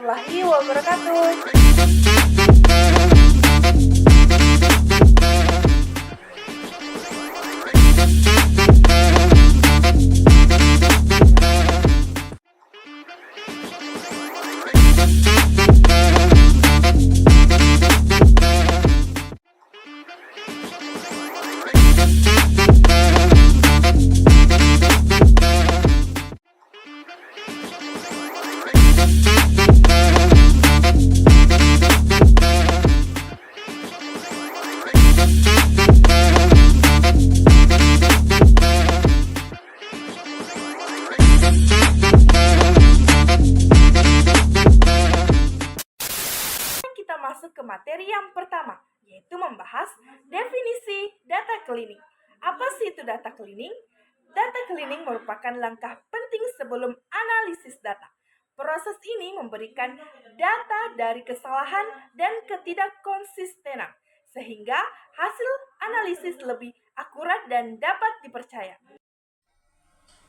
warahmatullahi wabarakatuh. Kita masuk ke materi yang pertama, yaitu membahas definisi data cleaning. Apa sih itu data cleaning? Data cleaning merupakan langkah penting sebelum analisis data. Proses ini memberikan data dari kesalahan dan ketidakkonsistenan, sehingga hasil analisis lebih akurat dan dapat dipercaya.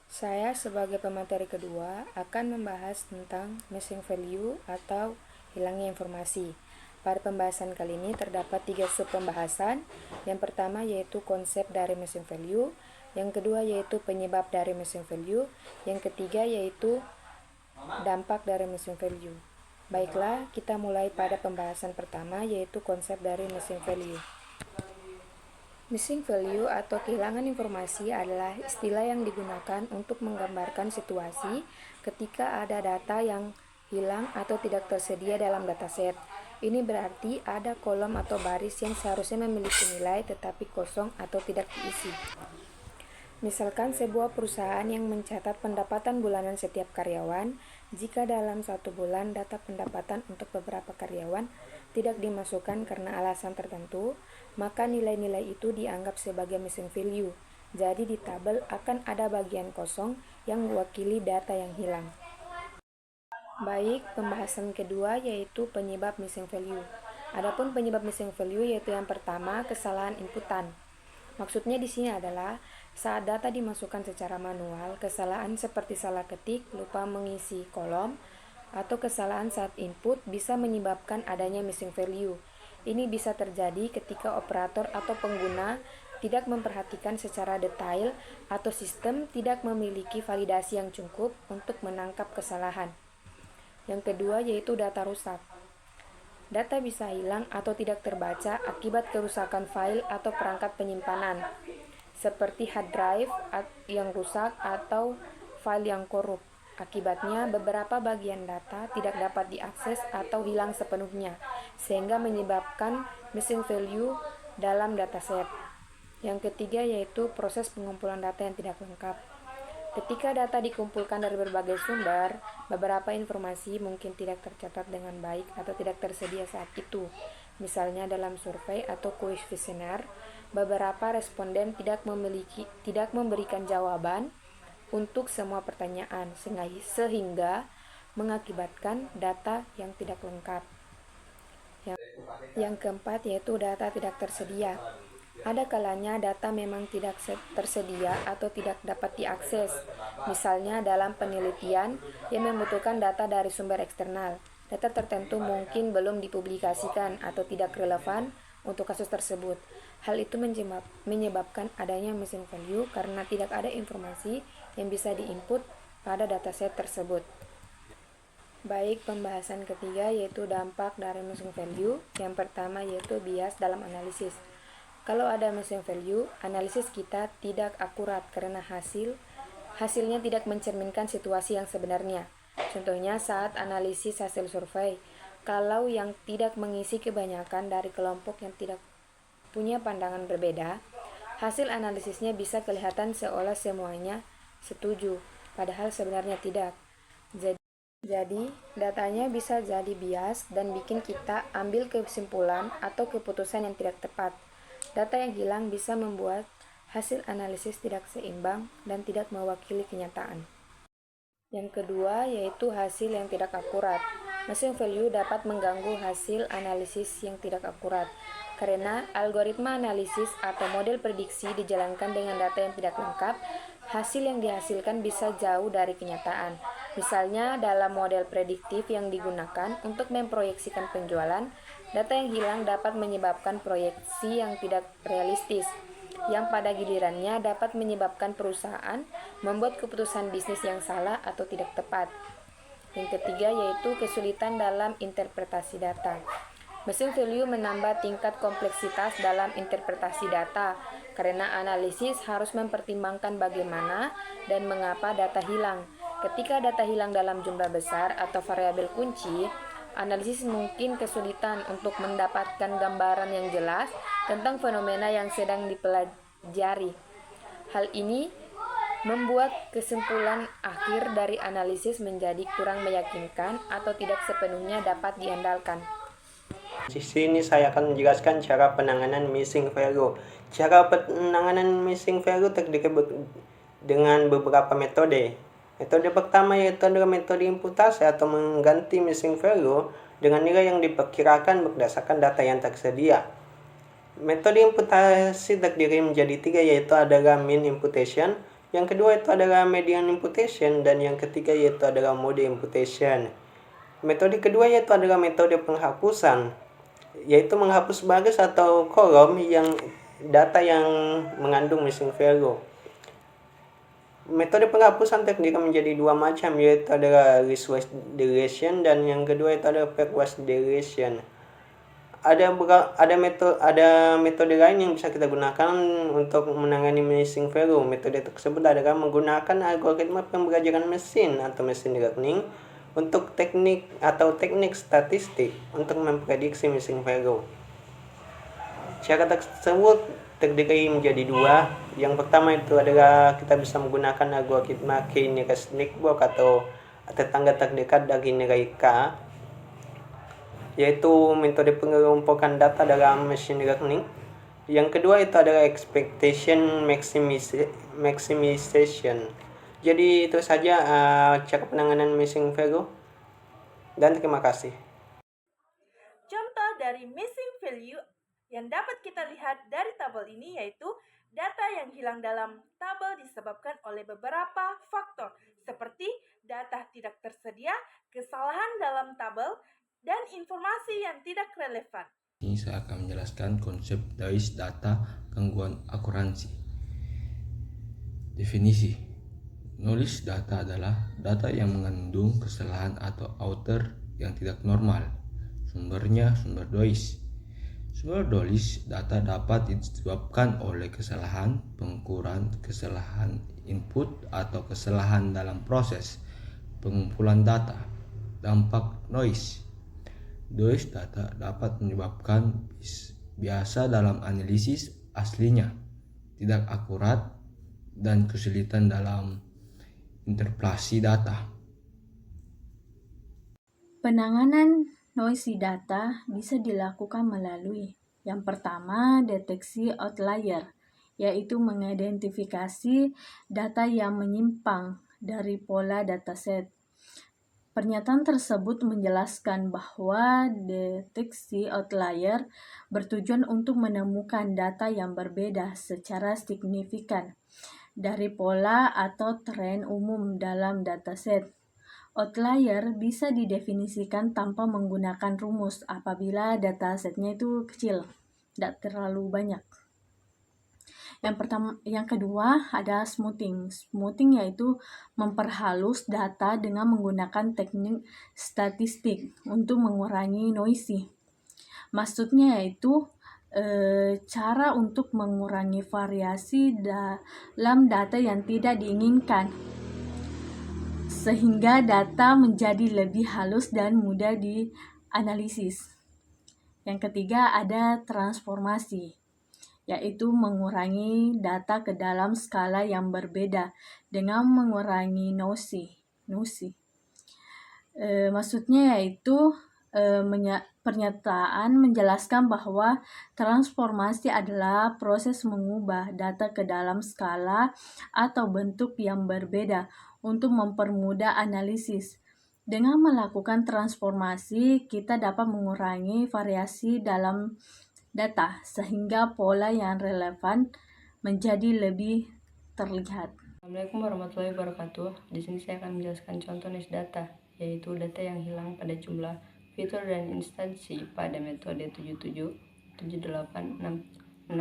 Saya sebagai pemateri kedua akan membahas tentang missing value atau hilangnya informasi. Pada pembahasan kali ini terdapat 3 sub pembahasan. Yang pertama yaitu konsep dari missing value, yang kedua yaitu penyebab dari missing value, yang ketiga yaitu dampak dari missing value. Baiklah, kita mulai pada pembahasan pertama yaitu konsep dari missing value. Missing value atau kehilangan informasi adalah istilah yang digunakan untuk menggambarkan situasi ketika ada data yang hilang atau tidak tersedia dalam dataset. Ini berarti ada kolom atau baris yang seharusnya memiliki nilai tetapi kosong atau tidak diisi. Misalkan sebuah perusahaan yang mencatat pendapatan bulanan setiap karyawan, jika dalam 1 bulan data pendapatan untuk beberapa karyawan tidak dimasukkan karena alasan tertentu, maka nilai-nilai itu dianggap sebagai missing value. Jadi di tabel akan ada bagian kosong yang mewakili data yang hilang. Baik, pembahasan kedua yaitu penyebab missing value. Adapun penyebab missing value yaitu yang pertama, kesalahan inputan. Maksudnya di sini adalah saat data dimasukkan secara manual, kesalahan seperti salah ketik, lupa mengisi kolom, atau kesalahan saat input bisa menyebabkan adanya missing value. Ini bisa terjadi ketika operator atau pengguna tidak memperhatikan secara detail atau sistem tidak memiliki validasi yang cukup untuk menangkap kesalahan. Yang kedua yaitu data rusak. Data bisa hilang atau tidak terbaca akibat kerusakan file atau perangkat penyimpanan, seperti hard drive yang rusak atau file yang korup. Akibatnya, beberapa bagian data tidak dapat diakses atau hilang sepenuhnya, sehingga menyebabkan missing value dalam dataset. Yang ketiga yaitu proses pengumpulan data yang tidak lengkap. Ketika data dikumpulkan dari berbagai sumber, beberapa informasi mungkin tidak tercatat dengan baik atau tidak tersedia saat itu. Misalnya dalam survei atau kuesioner, beberapa responden tidak memberikan jawaban untuk semua pertanyaan, sehingga mengakibatkan data yang tidak lengkap. Yang keempat yaitu data tidak tersedia. Ada kalanya data memang tidak tersedia atau tidak dapat diakses. Misalnya dalam penelitian yang membutuhkan data dari sumber eksternal, data tertentu mungkin belum dipublikasikan atau tidak relevan untuk kasus tersebut. Hal itu menyebabkan adanya missing value karena tidak ada informasi yang bisa diinput pada dataset tersebut. Baik, pembahasan ketiga yaitu dampak dari missing value. Yang pertama yaitu bias dalam analisis. Kalau ada missing value, analisis kita tidak akurat karena hasilnya tidak mencerminkan situasi yang sebenarnya. Contohnya saat analisis hasil survei, kalau yang tidak mengisi kebanyakan dari kelompok yang tidak punya pandangan berbeda, hasil analisisnya bisa kelihatan seolah semuanya setuju, padahal sebenarnya tidak. Jadi, datanya bisa jadi bias dan bikin kita ambil kesimpulan atau keputusan yang tidak tepat. Data yang hilang bisa membuat hasil analisis tidak seimbang dan tidak mewakili kenyataan. Yang kedua yaitu hasil yang tidak akurat. Missing value dapat mengganggu hasil analisis yang tidak akurat karena algoritma analisis atau model prediksi dijalankan dengan data yang tidak lengkap. Hasil yang dihasilkan bisa jauh dari kenyataan. Misalnya dalam model prediktif yang digunakan untuk memproyeksikan penjualan, data yang hilang dapat menyebabkan proyeksi yang tidak realistis, yang pada gilirannya dapat menyebabkan perusahaan membuat keputusan bisnis yang salah atau tidak tepat. Yang ketiga yaitu kesulitan dalam interpretasi data. Machine value menambah tingkat kompleksitas dalam interpretasi data, karena analisis harus mempertimbangkan bagaimana dan mengapa data hilang. Ketika data hilang dalam jumlah besar atau variabel kunci, analisis mungkin kesulitan untuk mendapatkan gambaran yang jelas tentang fenomena yang sedang dipelajari. Hal ini membuat kesimpulan akhir dari analisis menjadi kurang meyakinkan atau tidak sepenuhnya dapat diandalkan. Di sini saya akan menjelaskan cara penanganan missing value. Cara penanganan missing value terdiri dengan beberapa metode. Metode pertama yaitu adalah metode imputasi atau mengganti missing value dengan nilai yang diperkirakan berdasarkan data yang tersedia. Metode imputasi terdiri menjadi 3 yaitu adalah mean imputation, yang kedua itu adalah median imputation, dan yang ketiga yaitu adalah mode imputation. Metode kedua yaitu adalah metode penghapusan, yaitu menghapus baris atau kolom yang data yang mengandung missing value. Metode penghapusan terdiri menjadi dua macam, yaitu adalah leastways deletion dan yang kedua itu adalah pairwise deletion. Ada metode lain yang bisa kita gunakan untuk menangani missing value. Metode tersebut adalah menggunakan algoritma pembelajaran mesin atau machine learning untuk teknik statistik untuk memprediksi missing value. Cara tersebut terdiri menjadi dua. Yang pertama itu adalah kita bisa menggunakan algoritma k-nearest network atau tetangga terdekat dari nilai K, yaitu metode pengelompokan data dalam machine learning. Yang kedua itu adalah expectation maximization. Jadi itu saja cara penanganan missing value, dan terima kasih. Contoh dari missing value yang dapat kita lihat dari tabel ini yaitu data yang hilang dalam tabel disebabkan oleh beberapa faktor seperti data tidak tersedia, kesalahan dalam tabel, dan informasi yang tidak relevan. Ini saya akan menjelaskan konsep noise data gangguan akurasi. Definisi: noise data adalah data yang mengandung kesalahan atau outer yang tidak normal. Sumbernya sumber noise. Sumber noise data dapat disebabkan oleh kesalahan pengukuran, kesalahan input, atau kesalahan dalam proses pengumpulan data. Dampak noise: noise data dapat menyebabkan biasa dalam analisis aslinya, tidak akurat, dan kesulitan dalam interpretasi data. Penanganan noisy data bisa dilakukan melalui yang pertama, deteksi outlier, yaitu mengidentifikasi data yang menyimpang dari pola dataset. Pernyataan tersebut menjelaskan bahwa deteksi outlier bertujuan untuk menemukan data yang berbeda secara signifikan dari pola atau tren umum dalam dataset. Outlier bisa didefinisikan tanpa menggunakan rumus apabila datasetnya itu kecil, tidak terlalu banyak. Yang kedua ada smoothing. Smoothing yaitu memperhalus data dengan menggunakan teknik statistik untuk mengurangi noisy. Maksudnya yaitu cara untuk mengurangi variasi dalam data yang tidak diinginkan, sehingga data menjadi lebih halus dan mudah dianalisis. Yang ketiga ada transformasi, yaitu mengurangi data ke dalam skala yang berbeda dengan mengurangi noisy. Maksudnya yaitu pernyataan menjelaskan bahwa transformasi adalah proses mengubah data ke dalam skala atau bentuk yang berbeda untuk mempermudah analisis. Dengan melakukan transformasi, kita dapat mengurangi variasi dalam data sehingga pola yang relevan menjadi lebih terlihat. Assalamualaikum warahmatullahi wabarakatuh. Di sini saya akan menjelaskan contoh niche data, yaitu data yang hilang pada jumlah fitur dan instansi pada metode 77, 78, 67,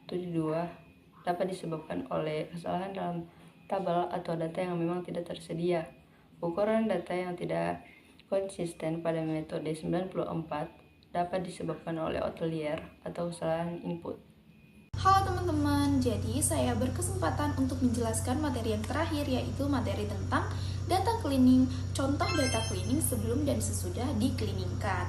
72 dapat disebabkan oleh kesalahan dalam tabel atau data yang memang tidak tersedia. Ukuran data yang tidak konsisten pada metode 94 dapat disebabkan oleh outlier atau kesalahan input. Halo teman-teman, jadi saya berkesempatan untuk menjelaskan materi yang terakhir, yaitu materi tentang data cleaning, contoh data cleaning sebelum dan sesudah dicleaningkan.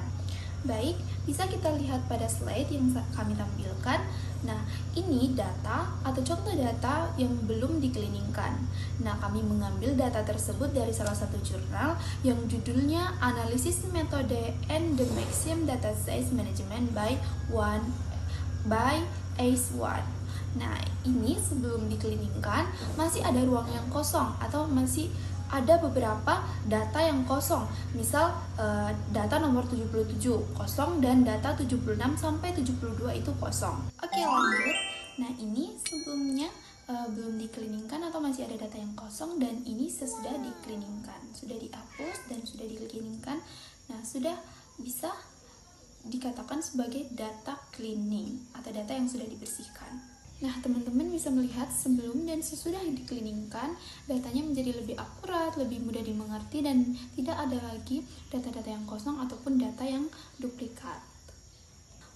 Baik, bisa kita lihat pada slide yang kami tampilkan. Nah, ini data atau contoh data yang belum dicleaningkan. Nah, kami mengambil data tersebut dari salah satu jurnal yang judulnya Analysis Metode and the Maximum Data Size Management by ACE1. Nah, ini sebelum dicleaningkan masih ada ruang yang kosong atau masih ada beberapa data yang kosong. Misal data nomor 77 kosong dan data 76 sampai 72 itu kosong. Oke, lanjut. Nah, ini sebelumnya belum dicleaningkan atau masih ada data yang kosong, dan ini sesudah dicleaningkan, sudah dihapus dan sudah dicleaningkan. Nah, sudah bisa dikatakan sebagai data cleaning atau data yang sudah dibersihkan. Nah, teman-teman bisa melihat sebelum dan sesudah dicleaningkan, datanya menjadi lebih akurat, lebih mudah dimengerti, dan tidak ada lagi data-data yang kosong ataupun data yang duplikat.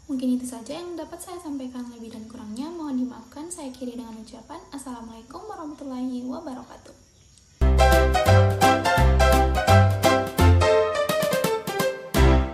Mungkin itu saja yang dapat saya sampaikan, lebih dan kurangnya mohon dimaafkan. Saya akhiri dengan ucapan Assalamualaikum warahmatullahi wabarakatuh.